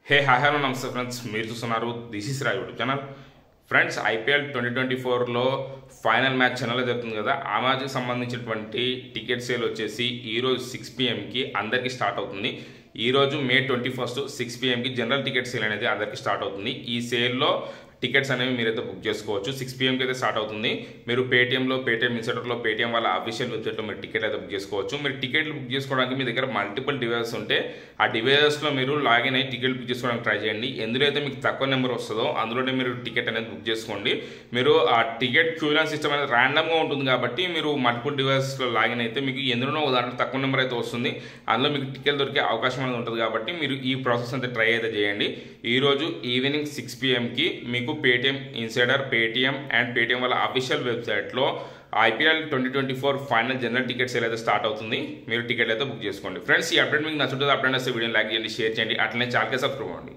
హే hi hello namaste friends, మీరు చూస్తున్నారు this is Roy YouTube channel. Friends, IPL 2024లో ఫైనల్ మ్యాచ్ ఛానల్లో జరుగుతుంది కదా. ఆ మ్యాచ్కి సంబంధించినటువంటి టికెట్ సేల్ వచ్చేసి ఈరోజు 6 PM అందరికీ స్టార్ట్ అవుతుంది. ఈరోజు May 21 6 PM general ticket sale అనేది అందరికీ స్టార్ట్ అవుతుంది. ఈ సేల్లో టికెట్స్ అనేవి మీరైతే బుక్ చేసుకోవచ్చు. 6 PM అయితే స్టార్ట్ అవుతుంది. మీరు పేటీఎంలో, పేటీఎం ఇన్సైడర్లో, పేటీఎం వాళ్ళ అఫీషియల్ వెబ్సైట్లో మీరు టికెట్ అయితే బుక్ చేసుకోవచ్చు. మీరు టికెట్లు బుక్ చేసుకోవడానికి మీ దగ్గర మల్టిపుల్ డివైసెస్ ఉంటే ఆ డివైసెస్లో మీరు లాగిన్ అయ్యి టికెట్ బుక్ చేసుకోవడానికి ట్రై చేయండి. ఎందులో అయితే మీకు తక్కువ నెంబర్ వస్తుందో అందులోనే మీరు టికెట్ అనేది బుక్ చేసుకోండి. మీరు ఆ టికెట్ క్యూలాన్ సిస్టమ్ అనేది ర్యాండమ్గా ఉంటుంది కాబట్టి మీరు మల్టిపుల్ డివైసెస్లో లాగిన్ అయితే మీకు ఎందులోనో ఉదాహరణ తక్కువ నెంబర్ అయితే వస్తుంది. అందులో మీకు టికెట్ దొరికే అవకాశం అనేది ఉంటుంది కాబట్టి మీరు ఈ ప్రాసెస్ అయితే ట్రై అయితే చేయండి. ఈరోజు ఈవినింగ్ 6 PM మీకు Paytm insider, Paytm and Paytm వాళ్ళ అఫీషియల్ వెబ్సైట్లో IPL 2024 final general ticket sale అయితే స్టార్ట్ అవుతుంది. మీరు టికెట్ అయితే బుక్ చేసుకోండి. ఫ్రెండ్స్, ఈ అప్డేట్ మీకు నచ్చుతుంది. అప్డేట్ వస్తే వీడియోని లైక్ చేయండి, షేర్ చేయండి, అట్లనే ఛానల్కి సబ్స్క్రైబ్ అవ్వండి.